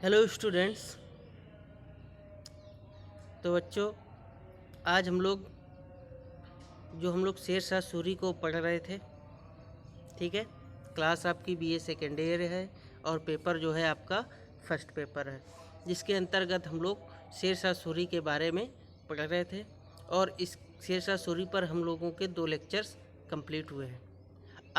Hello students. तो बच्चों, आज हम लोग शेर शाह सूरी को पढ़ रहे थे। ठीक है। क्लास आपकी बीए सेकेंड ईयर है और पेपर जो है आपका फर्स्ट पेपर है, जिसके अंतर्गत हम लोग शेर शाह सूरी के बारे में पढ़ रहे थे। और इस शेर शाह सूरी पर हम लोगों के 2 लेक्चर्स कंप्लीट हुए हैं।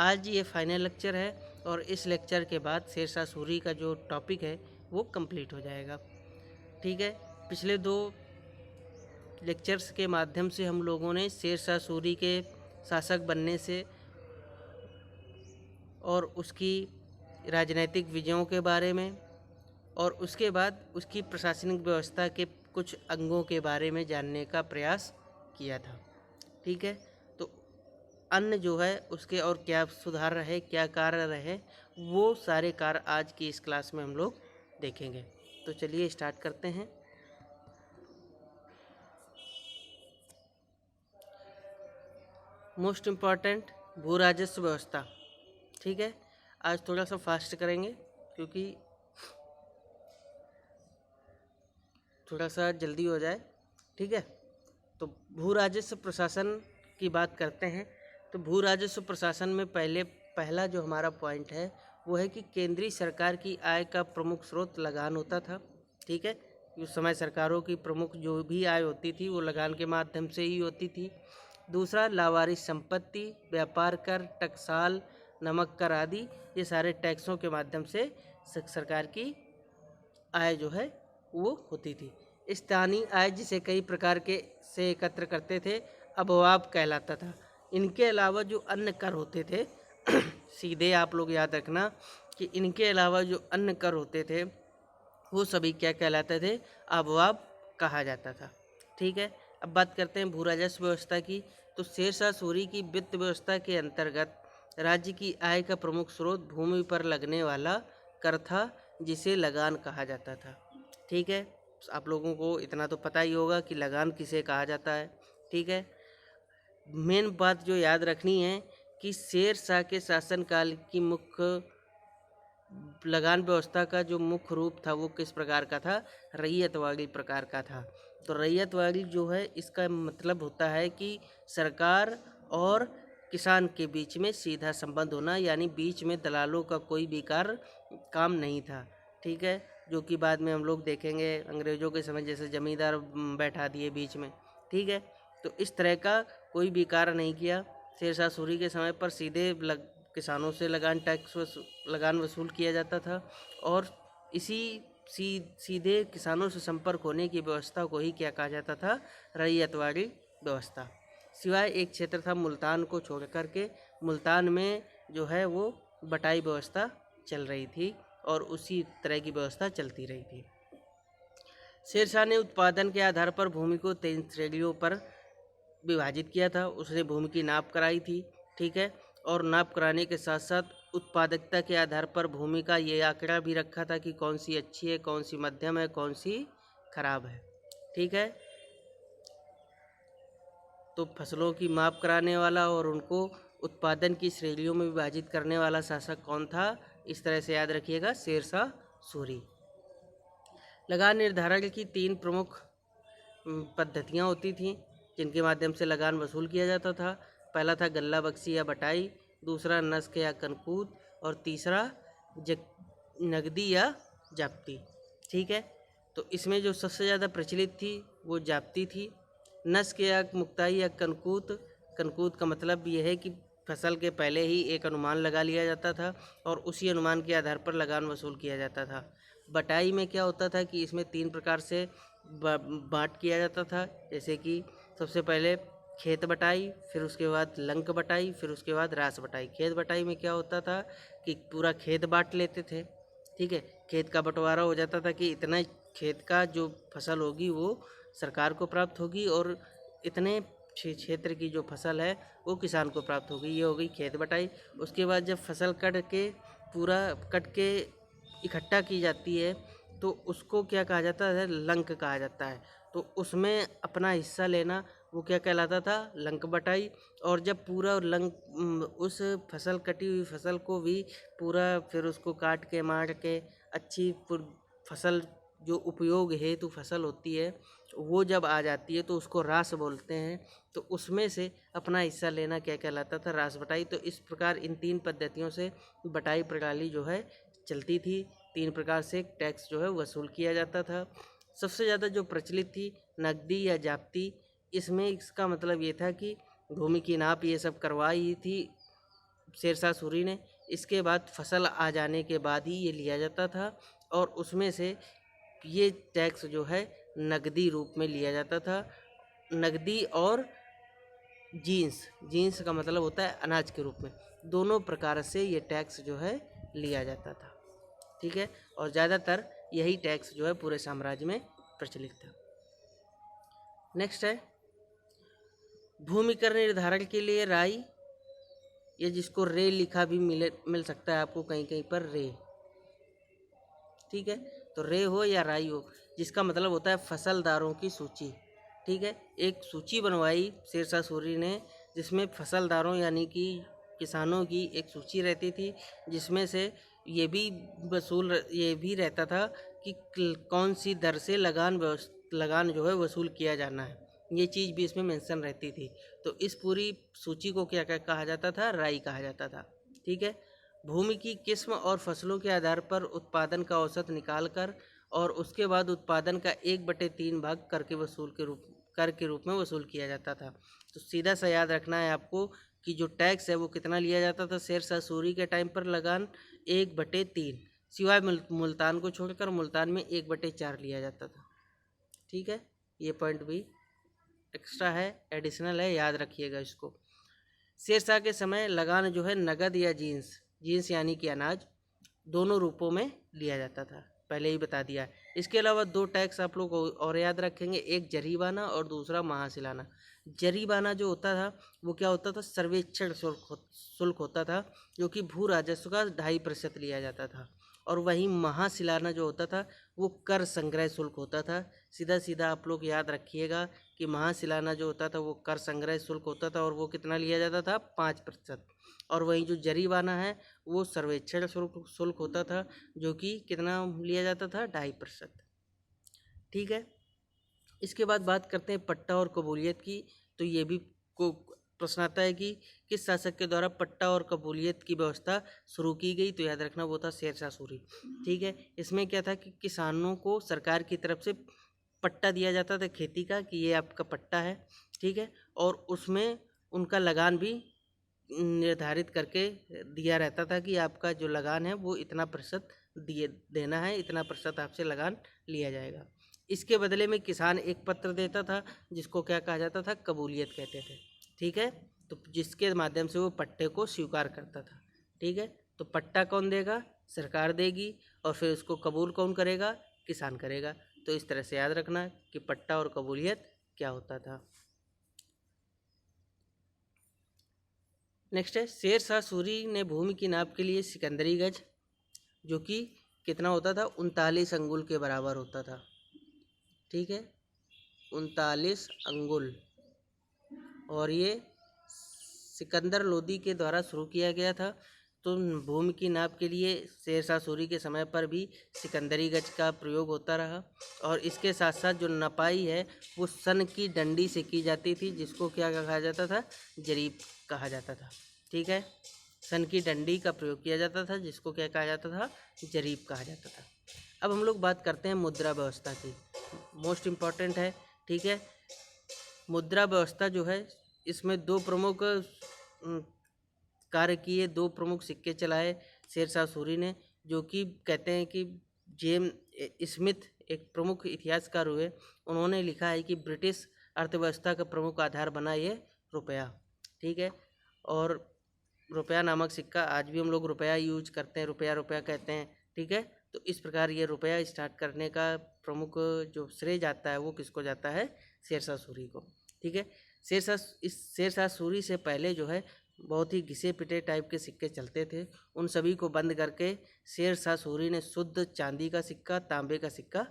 आज ये फाइनल लेक्चर है और इस लेक्चर के बाद शेर शाह सूरी का जो टॉपिक है वो कंप्लीट हो जाएगा। ठीक है। पिछले 2 लेक्चर्स के माध्यम से हम लोगों ने शेर शाह सूरी के शासक बनने से और उसकी राजनीतिक विजयों के बारे में और उसके बाद उसकी प्रशासनिक व्यवस्था के कुछ अंगों के बारे में जानने का प्रयास किया था। ठीक है। तो अन्य जो है उसके और क्या सुधार रहे, क्या कार्य रहे, वो सारे कार्य आज की इस क्लास में हम लोग देखेंगे। तो चलिए स्टार्ट करते हैं। मोस्ट इम्पॉर्टेंट, भू राजस्व व्यवस्था। ठीक है। आज थोड़ा सा फास्ट करेंगे क्योंकि थोड़ा सा जल्दी हो जाए। ठीक है। तो भू राजस्व प्रशासन की बात करते हैं। तो भू राजस्व प्रशासन में पहला जो हमारा पॉइंट है वो है कि केंद्रीय सरकार की आय का प्रमुख स्रोत लगान होता था। ठीक है। उस समय सरकारों की प्रमुख जो भी आय होती थी वो लगान के माध्यम से ही होती थी। दूसरा, लावारिस संपत्ति, व्यापार कर, टकसाल, नमक कर आदि ये सारे टैक्सों के माध्यम से सरकार की आय जो है वो होती थी। स्थानीय आय जिसे कई प्रकार के से एकत्र करते थे अबवाब कहलाता था। इनके अलावा जो अन्य कर होते थे सीधे आप लोग याद रखना कि इनके अलावा जो अन्य कर होते थे वो सभी क्या कहलाते थे? अबवाब कहा जाता था। ठीक है। अब बात करते हैं भू राजस्व व्यवस्था की। तो शेर शाह सूरी की वित्त व्यवस्था के अंतर्गत राज्य की आय का प्रमुख स्रोत भूमि पर लगने वाला कर था, जिसे लगान कहा जाता था। ठीक है। आप लोगों को इतना तो पता ही होगा कि लगान किसे कहा जाता है। ठीक है। मेन बात जो याद रखनी है कि शेर शाह के शासनकाल की मुख्य लगान व्यवस्था का जो मुख्य रूप था वो किस प्रकार का था? रैयतवाड़ी प्रकार का था। तो रैयतवाड़ी जो है इसका मतलब होता है कि सरकार और किसान के बीच में सीधा संबंध होना, यानी बीच में दलालों का कोई भी कार्य काम नहीं था। ठीक है। जो कि बाद में हम लोग देखेंगे अंग्रेज़ों के समय जैसे जमींदार बैठा दिए बीच में। ठीक है। तो इस तरह का कोई भी कार्य नहीं किया। शेर शाह सूरी के समय पर सीधे किसानों से लगान वसूल किया जाता था और इसी सीधे किसानों से संपर्क होने की व्यवस्था को ही क्या कहा जाता था? रैयतवाड़ी व्यवस्था। सिवाय एक क्षेत्र था मुल्तान को छोड़ करके, मुल्तान में जो है वो बटाई व्यवस्था चल रही थी और उसी तरह की व्यवस्था चलती रही थी। शेर शाह ने उत्पादन के आधार पर भूमि को 3 श्रेणियों पर विभाजित किया था। उसने भूमि की नाप कराई थी। ठीक है। और नाप कराने के साथ साथ उत्पादकता के आधार पर भूमि का ये आंकड़ा भी रखा था कि कौन सी अच्छी है, कौन सी मध्यम है, कौन सी खराब है। ठीक है। तो फसलों की माप कराने वाला और उनको उत्पादन की श्रेणियों में विभाजित करने वाला शासक कौन था? इस तरह से याद रखिएगा, शेर शाह सूरी। लगान निर्धारण की 3 प्रमुख पद्धतियाँ होती थीं जिनके माध्यम से लगान वसूल किया जाता था। पहला था गल्ला बख्शी या बटाई, दूसरा नस्क या कनकूत और तीसरा नगदी या जाप्ती। ठीक है। तो इसमें जो सबसे ज़्यादा प्रचलित थी वो जाप्ती थी। नस्क या मुक्ताई या कनकूत, कनकूत का मतलब ये है कि फसल के पहले ही एक अनुमान लगा लिया जाता था और उसी अनुमान के आधार पर लगान वसूल किया जाता था। बटाई में क्या होता था कि इसमें 3 प्रकार से बाँट किया जाता था, जैसे कि सबसे पहले खेत बटाई, फिर उसके बाद लंक बटाई, फिर उसके बाद रास बटाई। खेत बटाई में क्या होता था कि पूरा खेत बाँट लेते थे। ठीक है। खेत का बंटवारा हो जाता था कि इतना खेत का जो फसल होगी वो सरकार को प्राप्त होगी और इतने क्षेत्र की जो फसल है वो किसान को प्राप्त होगी। ये हो गई खेत बटाई। उसके बाद जब फसल कट के इकट्ठा की जाती है तो उसको क्या कहा जाता है? लंक कहा जाता है। तो उसमें अपना हिस्सा लेना वो क्या कहलाता था? लंक बटाई। और जब पूरा उस कटी हुई फसल को भी पूरा फिर उसको काट के मार के अच्छी फसल जो उपयोग हेतु फसल होती है वो जब आ जाती है तो उसको रास बोलते हैं। तो उसमें से अपना हिस्सा लेना क्या कहलाता था? रास बटाई। तो इस प्रकार इन 3 पद्धतियों से बटाई प्रणाली जो है चलती थी। 3 प्रकार से टैक्स जो है वसूल किया जाता था। सबसे ज़्यादा जो प्रचलित थी नकदी या जाप्ती। इसमें इसका मतलब ये था कि भूमि की नाप ये सब करवाई थी शेरशाह सूरी ने। इसके बाद फसल आ जाने के बाद ही ये लिया जाता था और उसमें से ये टैक्स जो है नकदी रूप में लिया जाता था। नकदी और जीन्स का मतलब होता है अनाज के रूप में। दोनों प्रकार से ये टैक्स जो है लिया जाता था। ठीक है, और ज़्यादातर यही टैक्स जो है पूरे साम्राज्य में प्रचलित था। नेक्स्ट है भूमि कर निर्धारण के लिए राई, ये जिसको रे लिखा भी मिल सकता है आपको कहीं कहीं पर रे। ठीक है, तो रे हो या राई हो, जिसका मतलब होता है फसलदारों की सूची। ठीक है, एक सूची बनवाई शेरशाह सूरी ने जिसमें फसलदारों यानी कि किसानों की एक सूची रहती थी, जिसमें से ये भी रहता था कि कौन सी दर से लगान जो है वसूल किया जाना है। ये चीज़ भी इसमें मेंशन रहती थी। तो इस पूरी सूची को क्या क्या कहा जाता था? राई कहा जाता था। ठीक है, भूमि की किस्म और फसलों के आधार पर उत्पादन का औसत निकालकर और उसके बाद उत्पादन का 1/3 भाग कर के रूप में वसूल किया जाता था। तो सीधा सा याद रखना है आपको कि जो टैक्स है वो कितना लिया जाता था शेरशाह सूरी के टाइम पर? लगान 1/3, सिवाय मुल्तान को छोड़कर। मुल्तान में 1/4 लिया जाता था। ठीक है, ये पॉइंट भी एक्स्ट्रा है, एडिशनल है, याद रखिएगा इसको। शेरशाह के समय लगान जो है नगद या जीन्स यानी कि अनाज, दोनों रूपों में लिया जाता था, पहले ही बता दिया। इसके अलावा 2 टैक्स आप लोग और याद रखेंगे, एक जरीबाना और दूसरा महासिलाना। जरीबाना जो होता था वो क्या होता था? सर्वेक्षण शुल्क होता था, जो कि भू राजस्व का 2.5% लिया जाता था। और वहीं महासिलाना जो होता था वो कर संग्रह शुल्क होता था। सीधा सीधा आप लोग याद रखिएगा कि महासिलाना जो होता था वो कर संग्रह शुल्क होता था और वो कितना लिया जाता था? 5%। और वहीं जो जरीबाना है वो सर्वेक्षण शुल्क होता था, जो कि कितना लिया जाता था? 2.5%। ठीक है, इसके बाद बात करते हैं पट्टा और कबूलियत की। तो ये भी को प्रश्न आता है कि किस शासक के द्वारा पट्टा और कबूलियत की व्यवस्था शुरू की गई? तो याद रखना वो था शेरशाह सूरी। ठीक है, इसमें क्या था कि किसानों को सरकार की तरफ से पट्टा दिया जाता था खेती का, कि ये आपका पट्टा है। ठीक है, और उसमें उनका लगान भी निर्धारित करके दिया रहता था कि आपका जो लगान है वो इतना प्रतिशत देना है, इतना प्रतिशत आपसे लगान लिया जाएगा। इसके बदले में किसान एक पत्र देता था जिसको क्या कहा जाता था? कबूलियत कहते थे। ठीक है, तो जिसके माध्यम से वो पट्टे को स्वीकार करता था। ठीक है, तो पट्टा कौन देगा? सरकार देगी, और फिर उसको कबूल कौन करेगा? किसान करेगा। तो इस तरह से याद रखना कि पट्टा और कबूलियत क्या होता था। नेक्स्ट है शेरशाह सूरी ने भूमि की नाप के लिए सिकंदरी गज, जो कि कितना होता था? 39 अंगुल के बराबर होता था। ठीक है, 39 अंगुल। और ये सिकंदर लोदी के द्वारा शुरू किया गया था। तो भूमि की नाप के लिए शेरशाह सूरी के समय पर भी सिकंदरी गज का प्रयोग होता रहा। और इसके साथ साथ जो नपाई है वो सन की डंडी से की जाती थी, जिसको क्या कहा जाता था? जरीब कहा जाता था। ठीक है, सन की डंडी का प्रयोग किया जाता था, जिसको क्या कहा जाता था? जरीब कहा जाता था। अब हम लोग बात करते हैं मुद्रा व्यवस्था की, मोस्ट इम्पॉर्टेंट है। ठीक है, मुद्रा व्यवस्था जो है इसमें 2 प्रमुख कार्य किए, 2 प्रमुख सिक्के चलाए शेरशाह सूरी ने, जो कि कहते हैं कि जेम स्मिथ एक प्रमुख इतिहासकार हुए, उन्होंने लिखा है कि ब्रिटिश अर्थव्यवस्था का प्रमुख आधार बना ये रुपया। ठीक है, और रुपया नामक सिक्का आज भी हम लोग रुपया यूज करते हैं, रुपया कहते हैं। ठीक है, तो इस प्रकार ये रुपया स्टार्ट करने का प्रमुख जो श्रेय जाता है वो किसको जाता है? शेरशाह सूरी को। ठीक है, शेरशाह सूरी से पहले जो है बहुत ही घिसे पिटे टाइप के सिक्के चलते थे, उन सभी को बंद करके शेरशाह सूरी ने शुद्ध चांदी का सिक्का, तांबे का सिक्का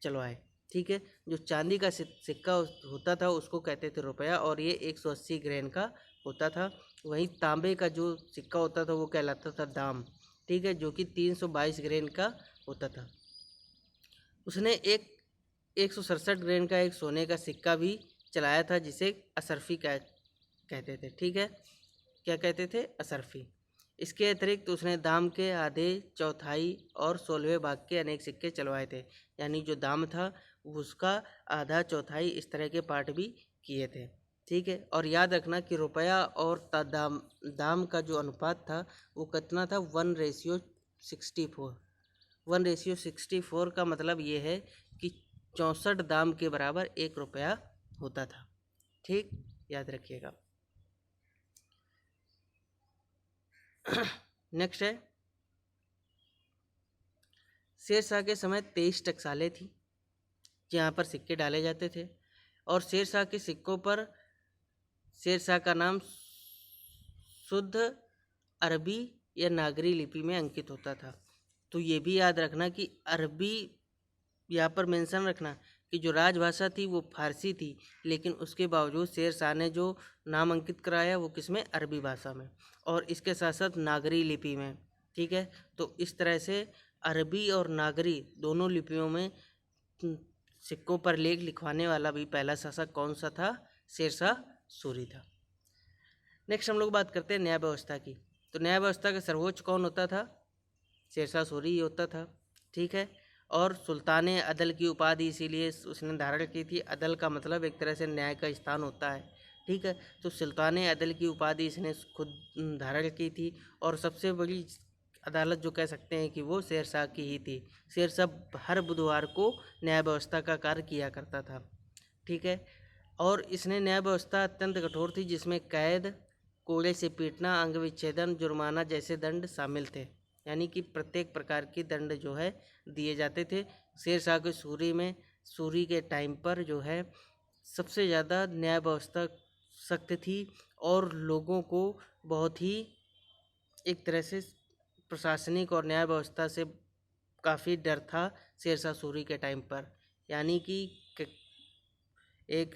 चलवाए। ठीक है, जो चांदी का सिक्का होता था उसको कहते थे रुपया, और ये 180 ग्रेन का होता था। वहीं तांबे का जो सिक्का होता था वो कहलाता था दाम। ठीक है, जो कि 322 ग्रेन का होता था। उसने एक 167 ग्रेन का एक सोने का सिक्का भी चलाया था जिसे असरफी कहते थे। ठीक है, क्या कहते थे? असरफी। इसके अतिरिक्त उसने दाम के आधे, चौथाई और 16वें भाग के अनेक सिक्के चलवाए थे। यानी जो दाम था उसका आधा, चौथाई इस तरह के पार्ट भी किए थे। ठीक है, और याद रखना कि रुपया और दाम का जो अनुपात था वो कितना था? 1:64। 1:64 का मतलब ये है कि 64 दाम के बराबर 1 रुपया होता था। ठीक, याद रखिएगा। नेक्स्ट है, शेरशाह के समय 23 टकसालें थी जहाँ पर सिक्के डाले जाते थे, और शेरशाह के सिक्कों पर शेरशाह का नाम शुद्ध अरबी या नागरी लिपि में अंकित होता था। तो ये भी याद रखना कि अरबी यहाँ पर मेंशन रखना कि जो राजभाषा थी वो फारसी थी, लेकिन उसके बावजूद शेरशाह ने जो नाम अंकित कराया वो किसमें? अरबी भाषा में, और इसके साथ साथ नागरी लिपि में। ठीक है, तो इस तरह से अरबी और नागरी दोनों लिपियों में सिक्कों पर लेख लिखवाने वाला भी पहला शासक कौन सा था? शेरशाह सूरी था। नेक्स्ट हम लोग बात करते हैं न्याय व्यवस्था की। तो न्याय व्यवस्था का सर्वोच्च कौन होता था? शेरशाह सूरी ही होता था। ठीक है, और सुल्तान अदल की उपाधि इसीलिए उसने धारण की थी। अदल का मतलब एक तरह से न्याय का स्थान होता है। ठीक है, तो सुल्तान अदल की उपाधि इसने खुद धारण की थी, और सबसे बड़ी अदालत जो कह सकते हैं कि वो शेरशाह की ही थी। शेरशाह हर बुधवार को न्याय व्यवस्था का कार्य किया करता था। ठीक है, और इसने न्याय व्यवस्था अत्यंत कठोर थी जिसमें कैद, कोड़े से पीटना, अंग विच्छेदन, जुर्माना जैसे दंड शामिल थे। यानी कि प्रत्येक प्रकार की दंड जो है दिए जाते थे। शेरशाह के सूरी के टाइम पर जो है सबसे ज़्यादा न्याय व्यवस्था सख्त थी, और लोगों को बहुत ही एक तरह से प्रशासनिक और न्याय व्यवस्था से काफ़ी डर था शेरशाह सूरी के टाइम पर। यानी कि एक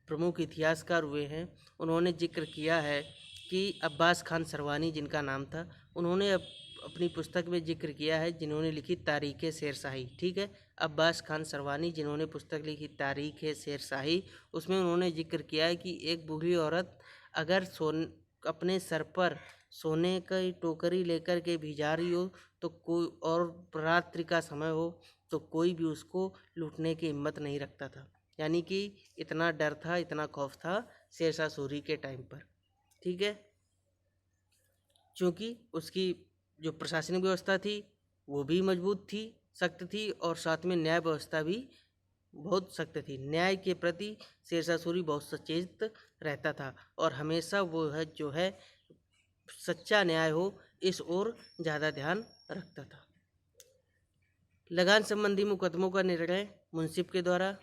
प्रमुख इतिहासकार हुए हैं, उन्होंने जिक्र किया है कि अब्बास खान सरवानी जिनका नाम था, उन्होंने अपनी पुस्तक में जिक्र किया है, जिन्होंने लिखी तारीख़ शेरशाही। ठीक है, अब्बास खान सरवानी जिन्होंने पुस्तक लिखी तारीख़ शेरशाही, उसमें उन्होंने जिक्र किया है कि एक बूढ़ी औरत अगर अपने सर पर सोने की टोकरी लेकर के भी जा रही हो तो कोई, और रात्रि का समय हो तो कोई भी उसको लूटने की हिम्मत नहीं रखता था। यानी कि इतना डर था, इतना खौफ था शेरशाह सूरी के टाइम पर। ठीक है, क्योंकि उसकी जो प्रशासनिक व्यवस्था थी वो भी मजबूत थी, सख्त थी, और साथ में न्याय व्यवस्था भी बहुत सख्त थी। न्याय के प्रति शेरशाह सूरी बहुत सचेत रहता था, और हमेशा वो है जो है सच्चा न्याय हो इस ओर ज़्यादा ध्यान रखता था। लगान संबंधी मुकदमों का निर्णय मुंसिफ के द्वारा।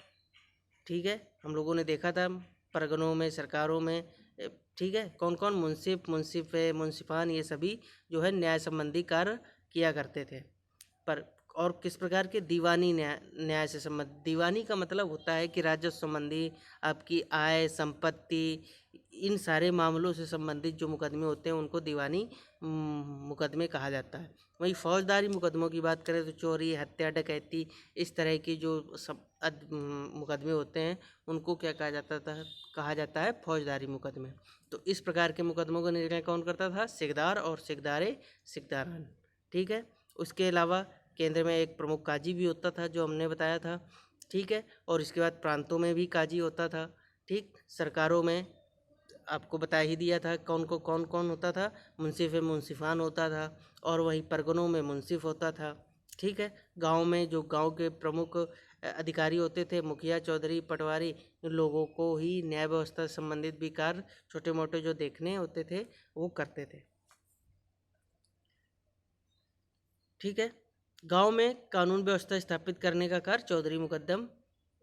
ठीक है, हम लोगों ने देखा था परगनों में, सरकारों में। ठीक है, कौन कौन? मुंसिफ है, मुंसिफान, ये सभी जो है न्याय संबंधी कार्य किया करते थे। पर और किस प्रकार के? दीवानी न्याय से संबंधित। दीवानी का मतलब होता है कि राजस्व संबंधी, आपकी आय, संपत्ति, इन सारे मामलों से संबंधित जो मुकदमे होते हैं उनको दीवानी मुकदमे कहा जाता है। वहीं फौजदारी मुकदमों की बात करें तो चोरी, हत्या, डकैती, इस तरह की जो मुकदमे होते हैं उनको क्या कहा जाता है? फौजदारी मुकदमे। तो इस प्रकार के मुकदमों का निर्णय कौन करता था? सिकदार और सिकदारे सिकदारान। ठीक है, उसके अलावा केंद्र में एक प्रमुख काजी भी होता था जो हमने बताया था। ठीक है, और इसके बाद प्रांतों में भी काजी होता था। ठीक, सरकारों में आपको बता ही दिया था कौन कौन होता था। मुंसिफ मुंसिफान होता था, और वहीं परगनों में मुंसिफ होता था। ठीक है, गांव में जो गांव के प्रमुख अधिकारी होते थे, मुखिया, चौधरी, पटवारी, इन लोगों को ही न्याय व्यवस्था से संबंधित भी कार्य छोटे मोटे जो देखने होते थे वो करते थे। ठीक है, गांव में कानून व्यवस्था स्थापित करने का कार्य चौधरी मुकद्दम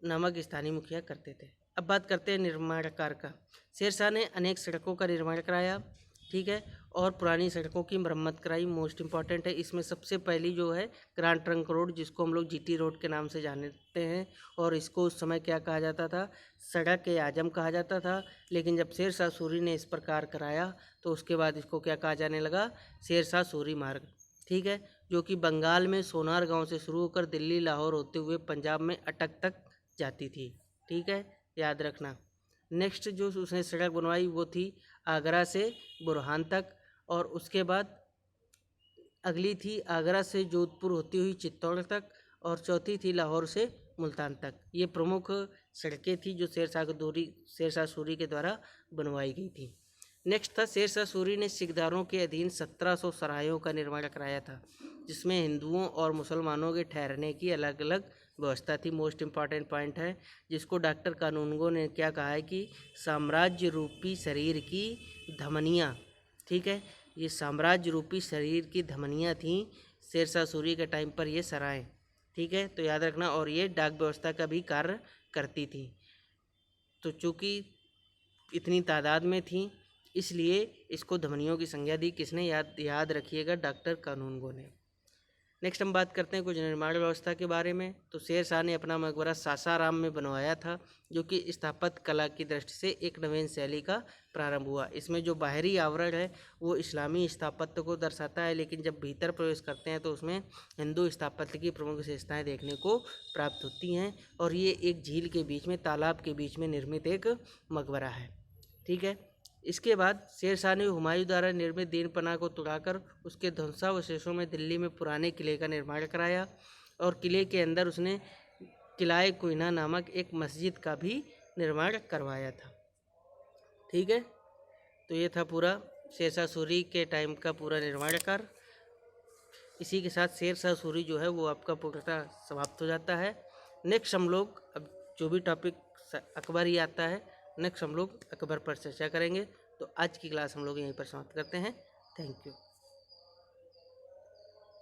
नामक स्थानीय मुखिया करते थे। अब बात करते हैं निर्माण कार्य का। शेरशाह ने अनेक सड़कों का निर्माण कराया। ठीक है, और पुरानी सड़कों की मरम्मत कराई। मोस्ट इम्पॉर्टेंट है, इसमें सबसे पहली जो है ग्रांड ट्रंक रोड, जिसको हम लोग जीटी रोड के नाम से जानते हैं, और इसको उस समय क्या कहा जाता था? सड़क ए आजम कहा जाता था। लेकिन जब शेरशाह सूरी ने इस पर कार्य कराया तो उसके बाद इसको क्या कहा जाने लगा? शेरशाह सूरी मार्ग। ठीक है, जो कि बंगाल में सोनार गांव से शुरू होकर दिल्ली, लाहौर होते हुए पंजाब में अटक तक जाती थी। ठीक है, याद रखना। नेक्स्ट जो उसने सड़क बनवाई वो थी आगरा से बुरहान तक, और उसके बाद अगली थी आगरा से जोधपुर होती हुई चित्तौड़ तक, और चौथी थी लाहौर से मुल्तान तक। ये प्रमुख सड़कें थी जो शेरशाह सूरी के द्वारा बनवाई गई थी। नेक्स्ट था शेरशाह सूरी ने सिखदारों के अधीन 1700 सरायों का निर्माण कराया था, जिसमें हिंदुओं और मुसलमानों के ठहरने की अलग अलग व्यवस्था थी। मोस्ट इम्पॉर्टेंट पॉइंट है जिसको डॉक्टर कानूनगो ने क्या कहा है कि साम्राज्य रूपी शरीर की धमनियाँ, ठीक है, ये साम्राज्य रूपी शरीर की धमनियाँ थीं शेरशाह सूरी के टाइम पर ये सराय, ठीक है, तो याद रखना। और ये डाक व्यवस्था का भी कार्य करती थी। तो चूँकि इतनी तादाद में थी इसलिए इसको धमनियों की संज्ञा दी किसने, याद रखिएगा, डॉक्टर कानूनगो ने। नेक्स्ट हम बात करते हैं कुछ निर्माण व्यवस्था के बारे में। तो शेर शाह ने अपना मकबरा सासाराम में बनवाया था, जो कि स्थापत्य कला की दृष्टि से एक नवीन शैली का प्रारंभ हुआ। इसमें जो बाहरी आवरण है वो इस्लामी स्थापत्य को दर्शाता है, लेकिन जब भीतर प्रवेश करते हैं तो उसमें हिंदू स्थापत्य की प्रमुख विशेषताएं देखने को प्राप्त होती हैं। और ये एक झील के बीच में, तालाब के बीच में निर्मित एक मकबरा है। ठीक है, इसके बाद शेर शाह ने हुमायूं द्वारा निर्मित दीन पनाह को तुड़ाकर उसके ध्वंसावशेषों में दिल्ली में पुराने किले का निर्माण कराया, और किले के अंदर उसने किलाए कोहिनूर नामक एक मस्जिद का भी निर्माण करवाया था। ठीक है, तो ये था पूरा शेरशाह सूरी के टाइम का पूरा निर्माण कार्य। इसी के साथ शेरशाह सूरी जो है वो आपका पूर्णतः समाप्त हो जाता है। नेक्स्ट हम लोग अब जो भी टॉपिक अकबर ही आता है, नेक्स्ट हम लोग अकबर पर चर्चा करेंगे। तो आज की क्लास हम लोग यहीं पर समाप्त करते हैं। Thank you.